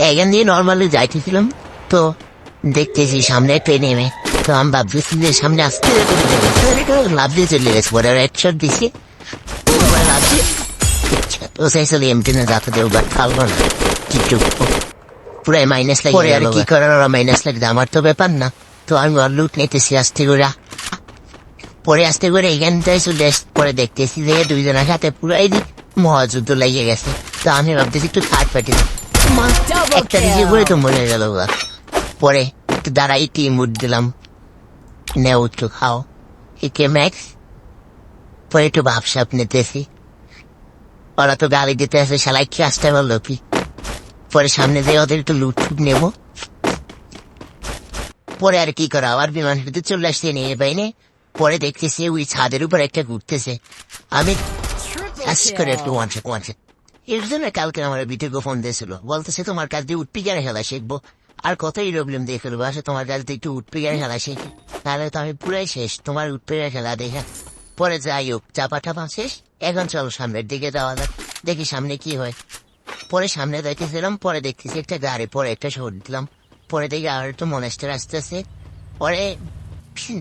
এখান দিয়ে নর্মালি যাইতেছিলাম, তো দেখতেছি সামনে ট্রেন নেমে, তো আমি ভাবতেছি যে সামনে আসতে লাভ দিয়ে চলে গেছে, পরে রেড শট দিছি, লাভ দিয়ে ও চাইছিল এমটি না যাতে দেও, বাট পারলো না, কিছু পুরাই মাইনাস লাগে। পরে আর কি করার, ওরা মাইনাস লাগবে, আমার তো ব্যাপার না, তো আমি ওর লুট নিতেছি আসতে করে। পরে আসতে করে এখানটাই চলে আসতে, পরে দেখতেছি যে দুইজনের সাথে পুরাই মহাযুদ্ধ লেগে গেছে। তো আমি ভাবতেছি একটু থার্ড পার্টি একটা দিকে করে তো মরে গেল। পরে একটু দাঁড়াই টিম উঠ দিলাম, নেও একটু খাও একে ম্যাক্স। পরে একটু ভাবসাপ নিতেছি, ওরা তো গাড়ি দিতে আসে, শালাই কি আসতে পারলো কি। পরে সামনে দিয়ে ওদের একটু লুট ফুট নেবো, পরে আর কি করা, আবার বিমান চলে আসছে নিয়ে বাইনে। পরে দেখতেছি ওই ছাদের উপর একটা ঘুরতেছে, আমি করে একটু ওয়ানসেট এর জন্য কালকে আমার বিটেকো ফোন দিয়েছিল, বলতেছে তোমার কাছ দিয়ে উঠপিগারে খেলা শিখবো, আর কতই প্রবলেম দিয়ে ফেলবো, আসে তোমার কাছ দিয়ে একটু উঠপিগারে খেলা শিখি, তাহলে তো আমি পুরাই শেষ তোমার উঠপিগারে খেলা দেখা। পরে যাই হোক, চাপা টাপা শেষ, এখন চলো সামনের দিকে যাওয়া যাক, দেখি সামনে কি হয়। পরে সামনে দেখেছিলাম, পরে দেখতেছি একটা গাড়ি, পরে একটা শহর দিলাম, পরে দেখি আর একটু মনেস্টার আসতেছে। পরে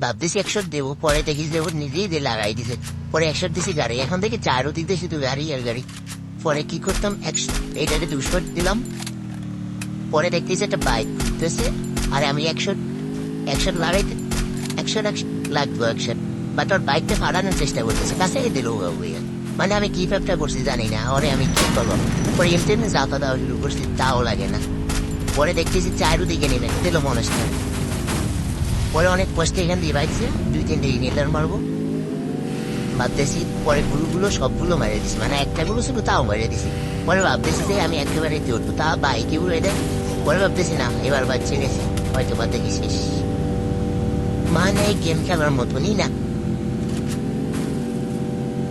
ভাবতেছি 100 দেবো, পরে দেখি যে নিজেই দিয়ে লাগাই দিছে, পরে 100 দিছি গাড়ি, এখন দেখি চারও দিক দিয়ে শুধু গাড়ি আর গাড়ি। পরে কি করতাম, এটাতে 200 দিলাম, পরে দেখতেছি একটা বাইক ঘুরতেছে, আর আমি 100 লাগাইতে 100 লাগবো 100, বাট ওর বাইকটা ফাড়ানোর চেষ্টা করতেছে, কাছে দিল। মানে আমি কি ব্যাপারটা করছি জানি না, ওরে আমি কি করবো। পরে এমনি যাতা দেওয়া শুরু করছি, তাও লাগে না। পরে দেখতেছি চারও দিকে নেবে দিল মনস্টার। পরে অনেক কষ্টে এখান দিয়ে বাইকছে, 2-3 ইনহেলার মারবো ভাবতেছি, পরে গুলোগুলো সবগুলো মেরে দিছি, মানে একটা গুলো ছিল তাও মেরে দিছি। পরে ভাবতেছি যে আমি একেবারে চড়বো, তা বাইকে উড়ে দেয়। পরে ভাবতেছি না, এবার বাচ্চা গেছে, হয়তো বা দেখি শেষ, মানে গেম খেলার মতনই না।